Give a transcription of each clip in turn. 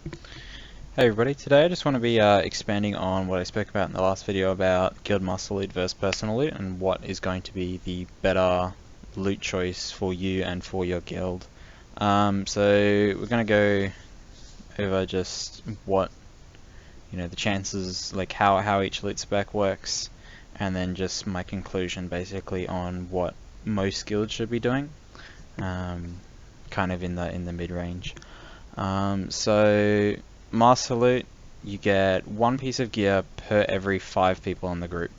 Hey everybody, today I just want to be expanding on what I spoke about in the last video about guild master loot versus personal loot and what is going to be the better loot choice for you and for your guild. So we're going to go over just what, the chances, like how each loot spec works, and then just my conclusion basically on what most guilds should be doing, kind of in the mid-range. So Master Loot, you get one piece of gear per every 5 people in the group,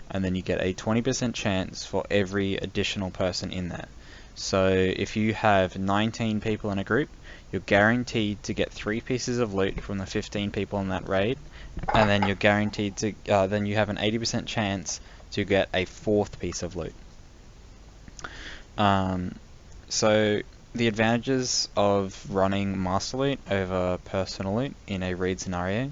and then you get a 20% chance for every additional person in there. So if you have 19 people in a group, you're guaranteed to get 3 pieces of loot from the 15 people in that raid, and then you're guaranteed to, then you have an 80% chance to get a 4th piece of loot. So the advantages of running Master Loot over Personal Loot in a raid scenario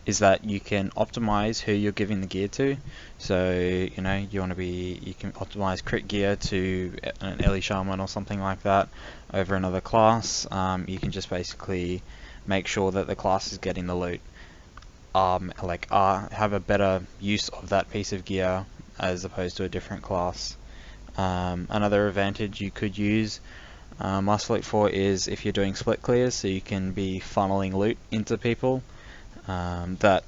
is that you can optimize who you're giving the gear to. So, you can optimize crit gear to an Ellie Shaman or something like that over another class. You can just basically make sure that the class is getting the loot. Have a better use of that piece of gear as opposed to a different class. Another advantage you could use Master Loot for is if you're doing split clears, so you can be funneling loot into people. That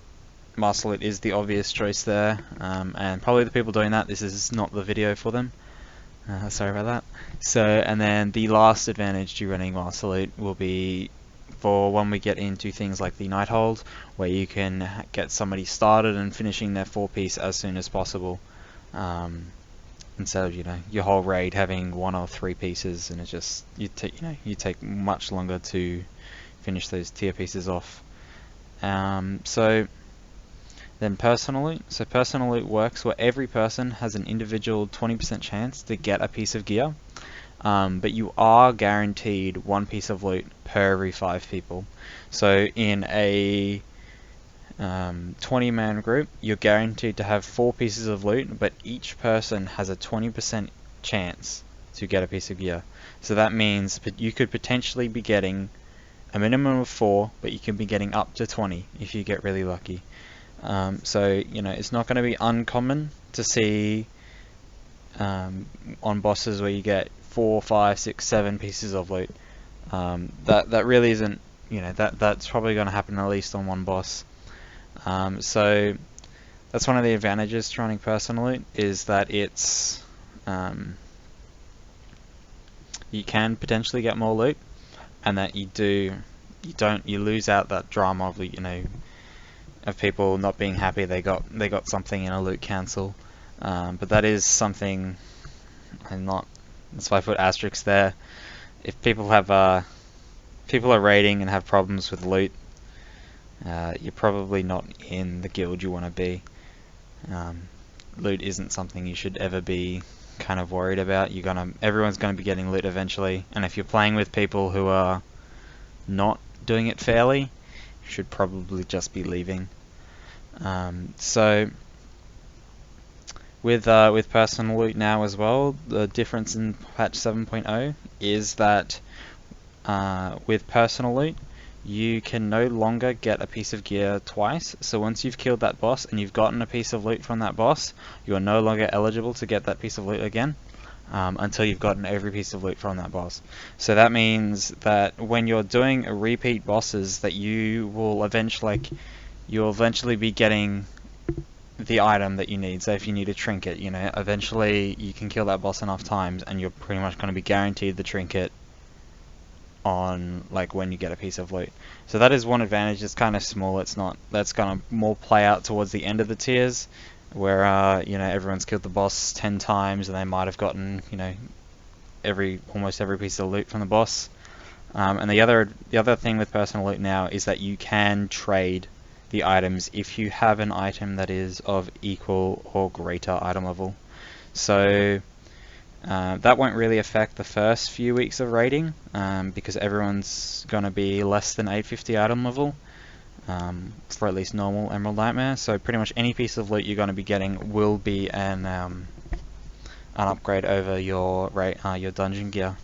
Master Loot is the obvious choice there, and probably the people doing that, this is not the video for them. Sorry about that. So, and then the last advantage to running Master Loot will be for when we get into things like the Night Hold, where you can get somebody started and finishing their 4-piece as soon as possible. Instead of your whole raid having 1 or 3 pieces, and it just you take much longer to finish those tier pieces off. So then personal loot works where every person has an individual 20% chance to get a piece of gear, but you are guaranteed 1 piece of loot per every 5 people. So in a 20-man group, you're guaranteed to have 4 pieces of loot, but each person has a 20% chance to get a piece of gear. So that means you could potentially be getting a minimum of 4, but you can be getting up to 20 if you get really lucky. So it's not going to be uncommon to see on bosses where you get 4, 5, 6, 7 pieces of loot. That really isn't, that's probably going to happen at least on one boss. So that's one of the advantages to running personal loot, is that it's you can potentially get more loot, and that you lose out that drama of of people not being happy they got something in a loot cancel. But that is something that's why I put asterisks there. If people are raiding and have problems with loot, you're probably not in the guild you want to be. Loot isn't something you should ever be kind of worried about. Everyone's gonna be getting loot eventually, and if you're playing with people who are not doing it fairly, you should probably just be leaving. So with personal loot now as well, the difference in patch 7.0 is that with personal loot, you can no longer get a piece of gear twice. So once you've killed that boss and you've gotten a piece of loot from that boss, you are no longer eligible to get that piece of loot again until you've gotten every piece of loot from that boss. So that means that when you're doing repeat bosses, that you'll eventually be getting the item that you need. So if you need a trinket, eventually you can kill that boss enough times and you're pretty much going to be guaranteed the trinket on when you get a piece of loot. So that is one advantage. It's kind of small. That's going to more play out towards the end of the tiers, where everyone's killed the boss 10 times and they might have gotten almost every piece of loot from the boss. And the other thing with personal loot now is that you can trade the items if you have an item that is of equal or greater item level. So that won't really affect the first few weeks of raiding, because everyone's going to be less than 850 item level for at least normal Emerald Nightmare. So pretty much any piece of loot you're going to be getting will be an upgrade over your dungeon gear.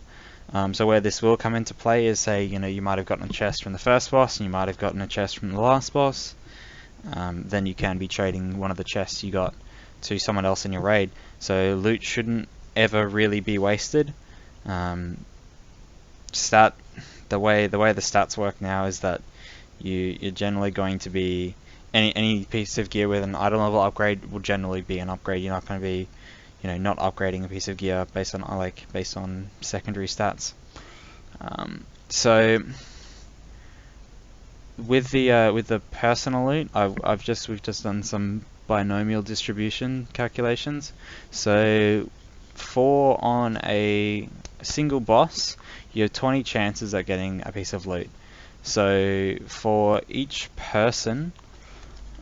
So where this will come into play is, say, you might have gotten a chest from the first boss and you might have gotten a chest from the last boss. Then you can be trading one of the chests you got to someone else in your raid. So loot shouldn't ever really be wasted. The way the stats work now is that you're generally going to be any piece of gear with an item level upgrade will generally be an upgrade. You're not going to be not upgrading a piece of gear based on secondary stats. So with the personal loot, we've just done some binomial distribution calculations. So on a single boss, you have 20 chances at getting a piece of loot. So for each person,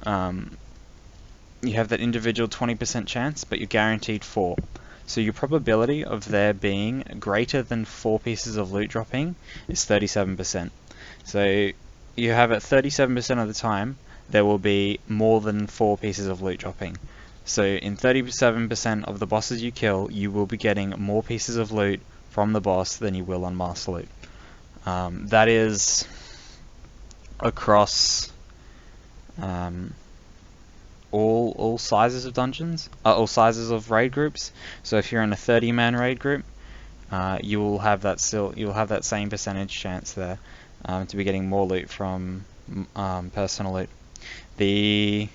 you have that individual 20% chance, but you're guaranteed 4. So your probability of there being greater than 4 pieces of loot dropping is 37%. So you have it 37% of the time there will be more than 4 pieces of loot dropping. So in 37% of the bosses you kill, you will be getting more pieces of loot from the boss than you will on Master Loot. That is across all sizes of dungeons, all sizes of raid groups. So if you're in a 30-man raid group, you will have that same percentage chance there to be getting more loot from personal loot. The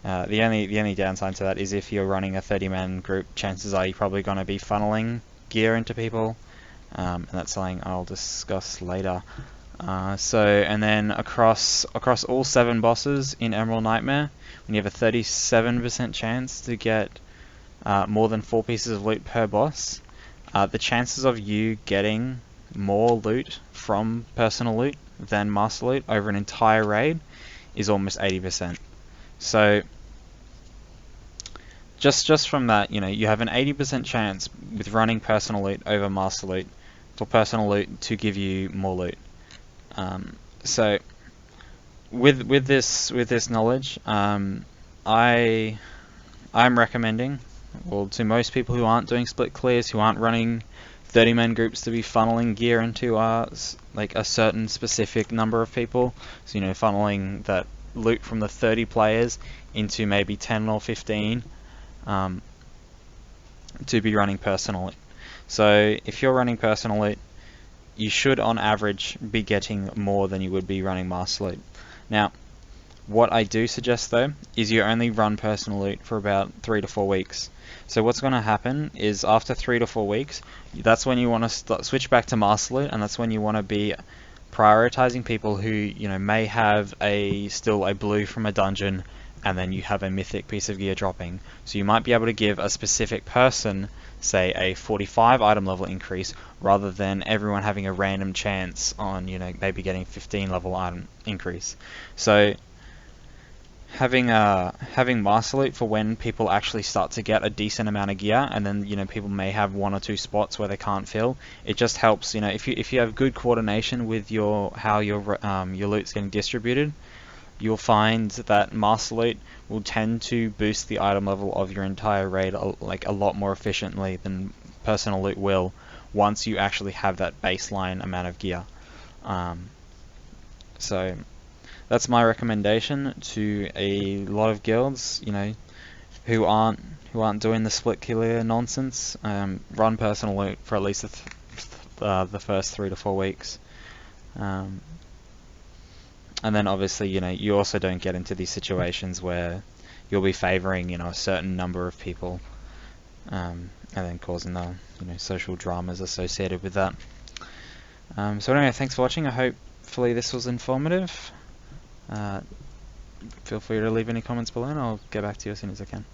only downside to that is if you're running a 30-man group, chances are you're probably going to be funneling gear into people, and that's something I'll discuss later. And then across all 7 bosses in Emerald Nightmare, when you have a 37% chance to get more than 4 pieces of loot per boss, the chances of you getting more loot from personal loot than master loot over an entire raid is almost 80%. So just from that, you have an 80% chance with running personal loot over master loot for personal loot to give you more loot. So with this knowledge, I'm recommending, well, to most people who aren't doing split clears, who aren't running 30-man groups, to be funneling gear into like a certain specific number of people. So funneling that loot from the 30 players into maybe 10 or 15 to be running personal loot. So if you're running personal loot, you should on average be getting more than you would be running master loot. Now, what I do suggest though is you only run personal loot for about 3 to 4 weeks. So what's going to happen is after 3 to 4 weeks, that's when you want to switch back to master loot, and that's when you want to be prioritizing people who may have still a blue from a dungeon, and then you have a mythic piece of gear dropping. So you might be able to give a specific person, say, a 45 item level increase, rather than everyone having a random chance on maybe getting 15 level item increase. So having master loot for when people actually start to get a decent amount of gear, and then people may have 1 or 2 spots where they can't fill. It just helps if you have good coordination with how your loot's getting distributed, you'll find that master loot will tend to boost the item level of your entire raid a lot more efficiently than personal loot will, once you actually have that baseline amount of gear. So that's my recommendation to a lot of guilds, who aren't doing the split clear nonsense. Run personal loot for at least the first 3 to 4 weeks. And then obviously, you also don't get into these situations where you'll be favoring, a certain number of people, and then causing the, social dramas associated with that. So anyway, thanks for watching. Hopefully this was informative. Feel free to leave any comments below, and I'll get back to you as soon as I can.